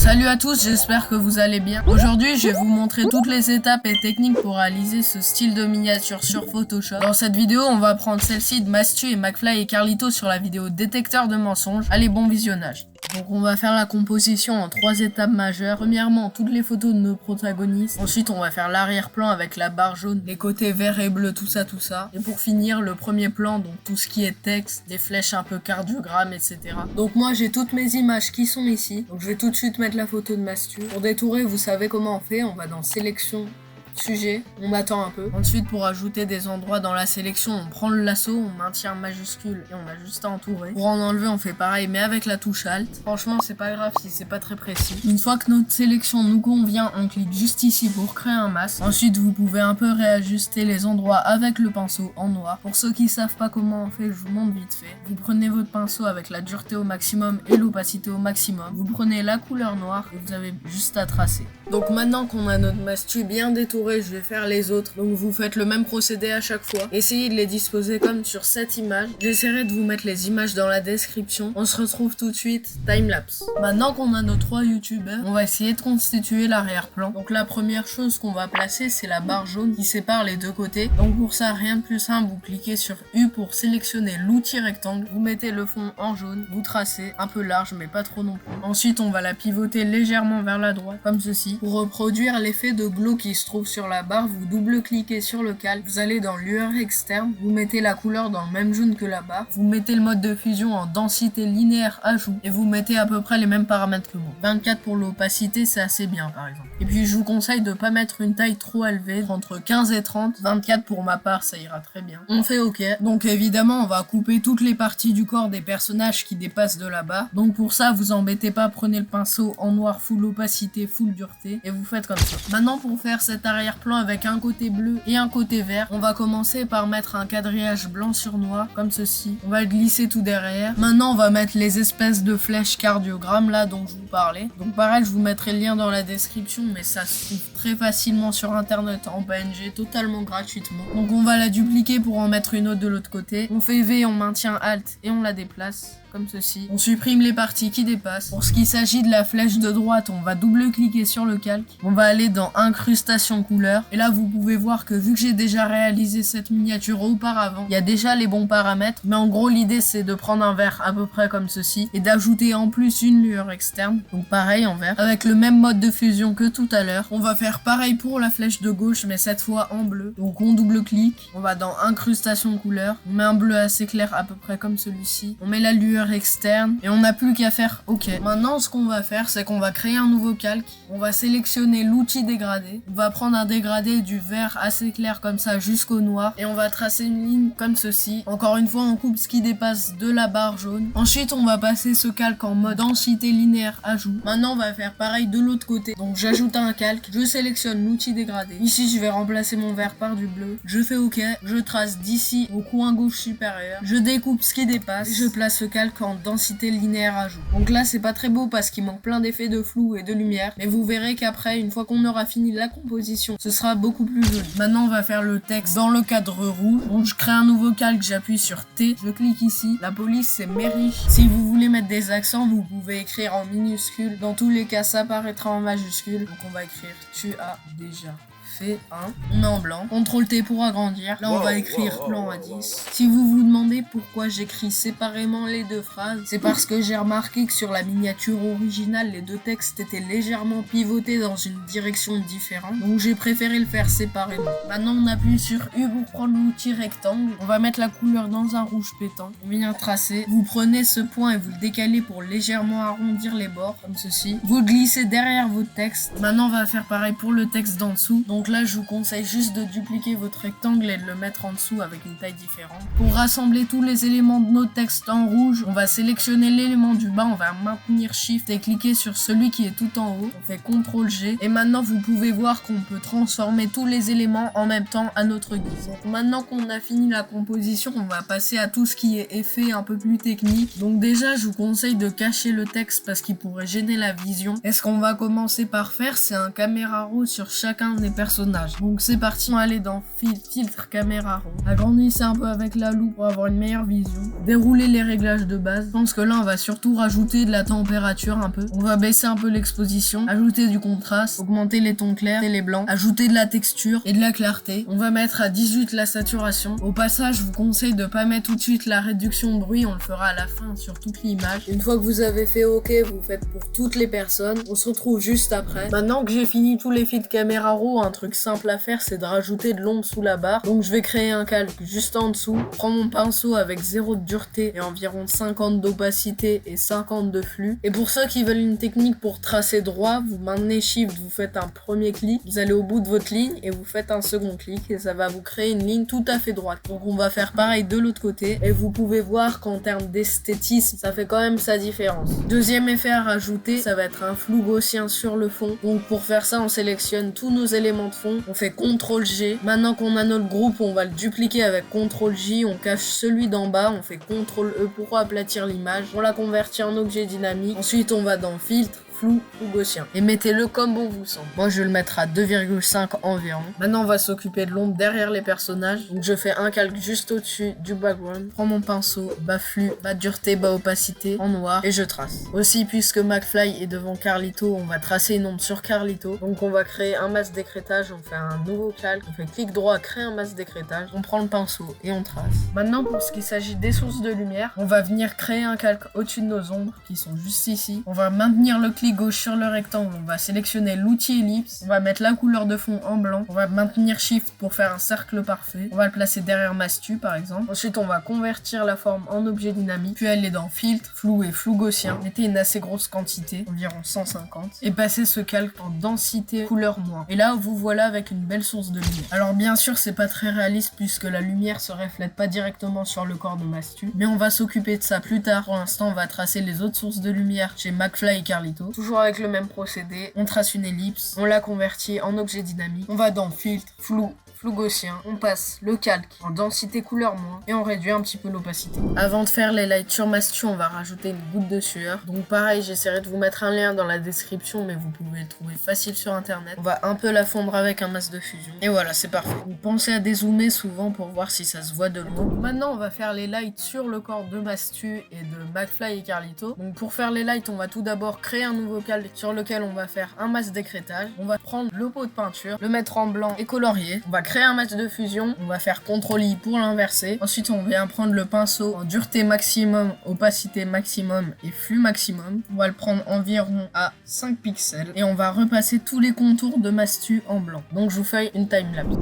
Salut à tous, j'espère que vous allez bien. Aujourd'hui, je vais vous montrer toutes les étapes et techniques pour réaliser ce style de miniature sur Photoshop. Dans cette vidéo, on va prendre celle-ci de Mastu et McFly et Carlito sur la vidéo détecteur de mensonges. Allez, bon visionnage. Donc on va faire la composition en 3 étapes majeures. Premièrement, toutes les photos de nos protagonistes. Ensuite, on va faire l'arrière-plan avec la barre jaune, les côtés verts et bleus, tout ça. Et pour finir, le premier plan, donc tout ce qui est texte, des flèches un peu cardiogramme, etc. Donc moi, j'ai toutes mes images qui sont ici. Donc je vais tout de suite mettre la photo de Mastu. Pour détourer, vous savez comment on fait. On va dans sélection, sujet, on attend un peu. Ensuite, pour ajouter des endroits dans la sélection, on prend le lasso, on maintient majuscule et on a juste à entourer. Pour en enlever, on fait pareil, mais avec la touche Alt. Franchement, c'est pas grave si c'est pas très précis. Une fois que notre sélection nous convient, on clique juste ici pour créer un masque. Ensuite, vous pouvez un peu réajuster les endroits avec le pinceau en noir. Pour ceux qui savent pas comment on fait, je vous montre vite fait. Vous prenez votre pinceau avec la dureté au maximum et l'opacité au maximum. Vous prenez la couleur noire et vous avez juste à tracer. Donc maintenant qu'on a notre mastu bien détouré, je vais faire les autres. Donc vous faites le même procédé à chaque fois. Essayez de les disposer comme sur cette image. J'essaierai de vous mettre les images dans la description. On se retrouve tout de suite, timelapse. Maintenant qu'on a nos 3 youtubeurs, on va essayer de constituer l'arrière-plan. Donc la première chose qu'on va placer, c'est la barre jaune qui sépare les deux côtés. Donc pour ça, rien de plus simple, vous cliquez sur U pour sélectionner l'outil rectangle. Vous mettez le fond en jaune, vous tracez un peu large mais pas trop non plus. Ensuite, on va la pivoter légèrement vers la droite, comme ceci. Pour reproduire l'effet de glow qui se trouve sur la barre, vous double-cliquez sur le calque, vous allez dans lueur externe, vous mettez la couleur dans le même jaune que la barre, vous mettez le mode de fusion en densité linéaire ajout, et vous mettez à peu près les mêmes paramètres que moi. 24 pour l'opacité, c'est assez bien par exemple. Et puis je vous conseille de pas mettre une taille trop élevée, entre 15 et 30, 24 pour ma part, ça ira très bien. On fait OK. Donc évidemment, on va couper toutes les parties du corps des personnages qui dépassent de la barre. Donc pour ça, vous embêtez pas, prenez le pinceau en noir full opacité, full dureté, et vous faites comme ça. Maintenant, pour faire cet arrière-plan avec un côté bleu et un côté vert, on va commencer par mettre un quadrillage blanc sur noir, comme ceci. On va le glisser tout derrière. Maintenant, on va mettre les espèces de flèches cardiogramme là dont je vous parlais. Donc pareil, je vous mettrai le lien dans la description, mais ça se trouve très facilement sur internet en PNG, totalement gratuitement. Donc on va la dupliquer pour en mettre une autre de l'autre côté. On fait V, on maintient Alt et on la déplace. Comme ceci. On supprime les parties qui dépassent. Pour ce qui s'agit de la flèche de droite, on va double-cliquer sur le calque. On va aller dans incrustation couleur. Et là, vous pouvez voir que vu que j'ai déjà réalisé cette miniature auparavant, il y a déjà les bons paramètres. Mais en gros, l'idée, c'est de prendre un vert à peu près comme ceci et d'ajouter en plus une lueur externe. Donc pareil en vert. Avec le même mode de fusion que tout à l'heure. On va faire pareil pour la flèche de gauche, mais cette fois en bleu. Donc on double-clique. On va dans incrustation couleur. On met un bleu assez clair à peu près comme celui-ci. On met la lueur externe et on n'a plus qu'à faire OK. Maintenant, ce qu'on va faire, c'est qu'on va créer un nouveau calque. On va sélectionner l'outil dégradé. On va prendre un dégradé du vert assez clair comme ça jusqu'au noir et on va tracer une ligne comme ceci. Encore une fois, on coupe ce qui dépasse de la barre jaune. Ensuite, on va passer ce calque en mode densité linéaire ajout. Maintenant, on va faire pareil de l'autre côté. Donc, j'ajoute un calque. Je sélectionne l'outil dégradé. Ici, je vais remplacer mon vert par du bleu. Je fais OK. Je trace d'ici au coin gauche supérieur. Je découpe ce qui dépasse. Je place le calque en densité linéaire ajout. Donc là, c'est pas très beau parce qu'il manque plein d'effets de flou et de lumière, mais vous verrez qu'après, une fois qu'on aura fini la composition, ce sera beaucoup plus joli. Maintenant, on va faire le texte dans le cadre rouge. Donc je crée un nouveau calque, j'appuie sur T, je clique ici. La police, c'est Mary. Si vous voulez mettre des accents, vous pouvez écrire en minuscule. Dans tous les cas, ça apparaîtra en majuscule. Donc on va écrire tu as déjà fait un. On met en blanc. CTRL-T pour agrandir. Là, on va écrire plan à 10. Si vous vous demandez pourquoi j'écris séparément les deux phrases, c'est parce que j'ai remarqué que sur la miniature originale, les deux textes étaient légèrement pivotés dans une direction différente. Donc, j'ai préféré le faire séparément. Maintenant, on appuie sur U pour prendre l'outil rectangle. On va mettre la couleur dans un rouge pétant. On vient tracer. Vous prenez ce point et vous le décalez pour légèrement arrondir les bords, comme ceci. Vous le glissez derrière votre texte. Maintenant, on va faire pareil pour le texte d'en dessous. Donc là, je vous conseille juste de dupliquer votre rectangle et de le mettre en dessous avec une taille différente. Pour rassembler tous les éléments de notre texte en rouge, on va sélectionner l'élément du bas, on va maintenir Shift et cliquer sur celui qui est tout en haut. On fait CTRL-G. Et maintenant, vous pouvez voir qu'on peut transformer tous les éléments en même temps à notre guise. Donc maintenant qu'on a fini la composition, on va passer à tout ce qui est effet un peu plus technique. Donc déjà, je vous conseille de cacher le texte parce qu'il pourrait gêner la vision. Et ce qu'on va commencer par faire, c'est un caméra raw sur chacun des personnages personnages. Donc c'est parti, on va aller dans filtre caméra raw. Agrandissez un peu avec la loupe pour avoir une meilleure vision. Déroulez les réglages de base. Je pense que là on va surtout rajouter de la température un peu. On va baisser un peu l'exposition, ajouter du contraste, augmenter les tons clairs et les blancs, ajouter de la texture et de la clarté. On va mettre à 18 la saturation. Au passage, je vous conseille de pas mettre tout de suite la réduction de bruit, on le fera à la fin sur toute l'image. Une fois que vous avez fait OK, vous faites pour toutes les personnes. On se retrouve juste après. Maintenant que j'ai fini tous les filtres caméra raw, un truc simple à faire, c'est de rajouter de l'ombre sous la barre. Donc je vais créer un calque juste en dessous. Je prends mon pinceau avec 0 de dureté et environ 50 d'opacité et 50 de flux. Et pour ceux qui veulent une technique pour tracer droit, vous maintenez Shift, vous faites un premier clic, vous allez au bout de votre ligne et vous faites un second clic et ça va vous créer une ligne tout à fait droite. Donc on va faire pareil de l'autre côté et vous pouvez voir qu'en termes d'esthétisme, ça fait quand même sa différence. Deuxième effet à rajouter, ça va être un flou gaussien sur le fond. Donc pour faire ça, on sélectionne tous nos éléments de fond, on fait CTRL G. Maintenant qu'on a notre groupe, on va le dupliquer avec CTRL J, on cache celui d'en bas, on fait CTRL E pour aplatir l'image, on la convertit en objet dynamique. Ensuite, on va dans filtre, flou ou gaussien. Et mettez-le comme bon vous semble. Moi, je vais le mettre à 2,5 environ. Maintenant, on va s'occuper de l'ombre derrière les personnages. Donc, je fais un calque juste au-dessus du background. Je prends mon pinceau, bas flux, bas dureté, bas opacité, en noir, et je trace. Aussi, puisque McFly est devant Carlito, on va tracer une ombre sur Carlito. Donc, on va créer un masque d'écrêtage. On fait un nouveau calque. On fait clic droit, créer un masque d'écrêtage. On prend le pinceau et on trace. Maintenant, pour ce qui s'agit des sources de lumière, on va venir créer un calque au-dessus de nos ombres, qui sont juste ici. On va maintenir le clic gauche sur le rectangle, on va sélectionner l'outil ellipse, on va mettre la couleur de fond en blanc, on va maintenir Shift pour faire un cercle parfait, on va le placer derrière Mastu par exemple. Ensuite on va convertir la forme en objet dynamique, puis aller dans filtre, flou et flou gaussien, mettez une assez grosse quantité, environ 150, et passez ce calque en densité couleur noire. Et là vous voilà avec une belle source de lumière. Alors bien sûr c'est pas très réaliste puisque la lumière se reflète pas directement sur le corps de Mastu, mais on va s'occuper de ça plus tard. Pour l'instant on va tracer les autres sources de lumière chez McFly et Carlito, toujours avec le même procédé. On trace une ellipse, on la convertit en objet dynamique, on va dans filtre, flou gaussien, on passe le calque en densité couleur moins et on réduit un petit peu l'opacité. Avant de faire les lights sur Mastu, on va rajouter une goutte de sueur. Donc pareil, j'essaierai de vous mettre un lien dans la description, mais vous pouvez le trouver facile sur internet. On va un peu la fondre avec un masque de fusion. Et voilà, c'est parfait. Donc, pensez à dézoomer souvent pour voir si ça se voit de loin. Maintenant, on va faire les lights sur le corps de Mastu et de McFly et Carlito. Donc pour faire les lights, on va tout d'abord créer un nouveau calque sur lequel on va faire un masque d'écrêtage. On va prendre le pot de peinture, le mettre en blanc et colorier. On va créer un masque de fusion, on va faire CTRL-I pour l'inverser. Ensuite, on vient prendre le pinceau en dureté maximum, opacité maximum et flux maximum. On va le prendre environ à 5 pixels et on va repasser tous les contours de Mastu en blanc. Donc, je vous fais une timelapse.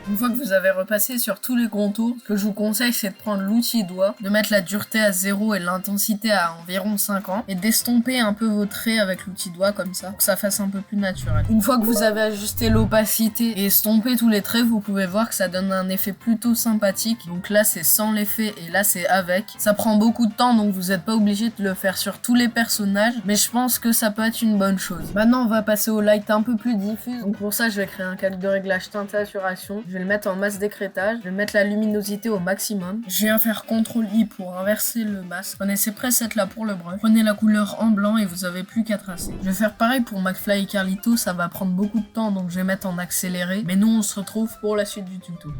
Une fois que vous avez repassé sur tous les contours, ce que je vous conseille c'est de prendre l'outil doigt, de mettre la dureté à 0 et l'intensité à environ 50 et d'estomper un peu vos traits avec l'outil doigt comme ça, pour que ça fasse un peu plus naturel. Une fois que vous avez ajusté l'opacité et estompé tous les traits, vous pouvez voir que ça donne un effet plutôt sympathique. Donc là c'est sans l'effet et là c'est avec. Ça prend beaucoup de temps donc vous n'êtes pas obligé de le faire sur tous les personnages, mais je pense que ça peut être une bonne chose. Maintenant on va passer au light un peu plus diffus. Donc pour ça je vais créer un calque de réglage teinte saturation. Je vais le mettre en masque d'écrêtage, je vais mettre la luminosité au maximum. Je viens faire CTRL-I pour inverser le masque. Prenez ces presets là pour le brush. Prenez la couleur en blanc et vous avez plus qu'à tracer. Je vais faire pareil pour McFly et Carlito, ça va prendre beaucoup de temps donc je vais mettre en accéléré. Mais nous on se retrouve pour la suite du tuto.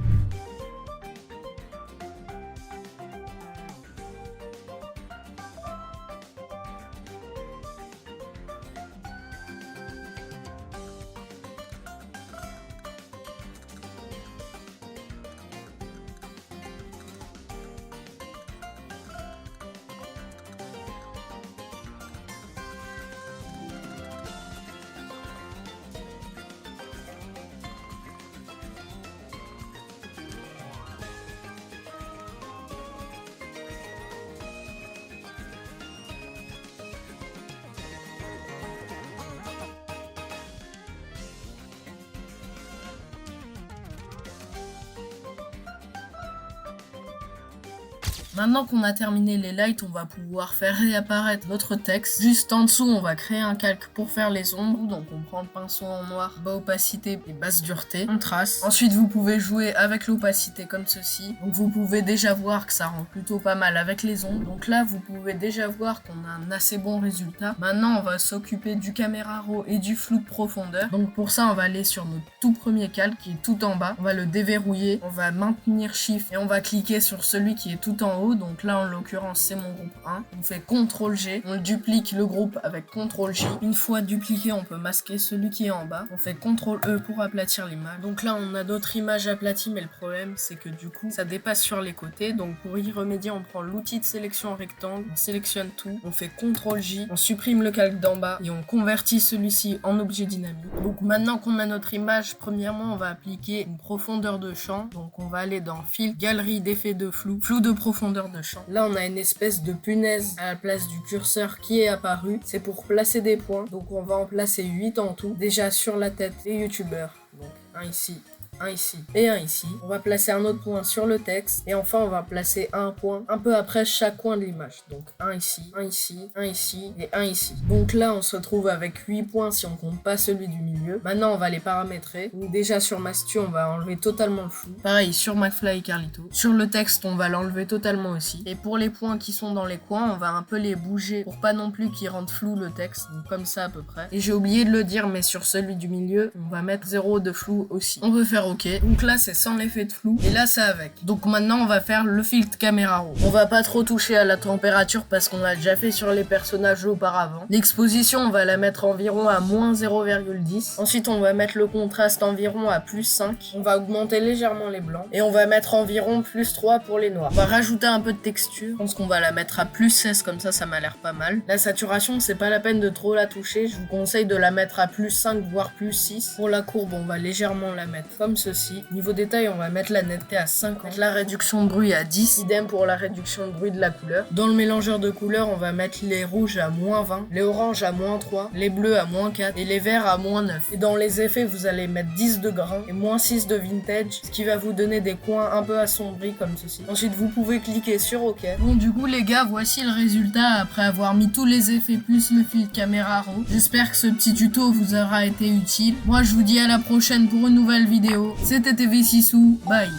Maintenant qu'on a terminé les lights, on va pouvoir faire réapparaître notre texte. Juste en dessous, on va créer un calque pour faire les ombres. Donc on prend le pinceau en noir, bas opacité et basse dureté. On trace. Ensuite, vous pouvez jouer avec l'opacité comme ceci. Donc vous pouvez déjà voir que ça rend plutôt pas mal avec les ombres. Donc là, vous pouvez déjà voir qu'on a un assez bon résultat. Maintenant, on va s'occuper du caméra raw et du flou de profondeur. Donc pour ça, on va aller sur notre tout premier calque qui est tout en bas. On va le déverrouiller. On va maintenir Shift et on va cliquer sur celui qui est tout en haut. Donc là, en l'occurrence, c'est mon groupe 1. On fait CTRL G. On duplique le groupe avec CTRL J. Une fois dupliqué, on peut masquer celui qui est en bas. On fait CTRL E pour aplatir l'image. Donc là, on a d'autres images aplaties, mais le problème, c'est que du coup, ça dépasse sur les côtés. Donc pour y remédier, on prend l'outil de sélection rectangle, on sélectionne tout, on fait CTRL J, on supprime le calque d'en bas et on convertit celui-ci en objet dynamique. Donc maintenant qu'on a notre image, premièrement, on va appliquer une profondeur de champ. Donc on va aller dans Fil, Galerie d'effets de flou, Flou de profondeur de champ. Là, on a une espèce de punaise à la place du curseur qui est apparu. C'est pour placer des points. Donc on va en placer 8 en tout, déjà sur la tête des youtubeurs. Donc un ici, un ici et un ici. On va placer un autre point sur le texte et enfin on va placer un point un peu après chaque coin de l'image. Donc un ici, un ici, un ici et un ici. Donc là on se retrouve avec 8 points si on compte pas celui du milieu. Maintenant on va les paramétrer. Donc déjà sur Mastu on va enlever totalement le flou. Pareil sur McFly et Carlito. Sur le texte on va l'enlever totalement aussi. Et pour les points qui sont dans les coins on va un peu les bouger pour pas non plus qu'ils rendent flou le texte. Donc comme ça à peu près. Et j'ai oublié de le dire mais sur celui du milieu on va mettre 0 de flou aussi. On peut faire OK. Donc là c'est sans l'effet de flou et là c'est avec. Donc maintenant on va faire le filtre caméra raw. On va pas trop toucher à la température parce qu'on l'a déjà fait sur les personnages auparavant. L'exposition on va la mettre environ à moins 0,10. Ensuite on va mettre le contraste environ à plus 5. On va augmenter légèrement les blancs et on va mettre environ plus 3 pour les noirs. On va rajouter un peu de texture. Je pense qu'on va la mettre à plus 16 comme ça m'a l'air pas mal. La saturation c'est pas la peine de trop la toucher. Je vous conseille de la mettre à plus 5 voire plus 6. Pour la courbe on va légèrement la mettre comme ceci. Niveau détail, on va mettre la netteté à 50, la réduction de bruit à 10, idem pour la réduction de bruit de la couleur. Dans le mélangeur de couleurs, on va mettre les rouges à moins 20, les oranges à moins 3, les bleus à moins 4 et les verts à moins 9. Et dans les effets, vous allez mettre 10 de grain et moins 6 de vintage, ce qui va vous donner des coins un peu assombris comme ceci. Ensuite, vous pouvez cliquer sur OK. Bon, du coup, les gars, voici le résultat après avoir mis tous les effets plus le filtre caméra raw. J'espère que ce petit tuto vous aura été utile. Moi, je vous dis à la prochaine pour une nouvelle vidéo. C'était TV Sissou, bye.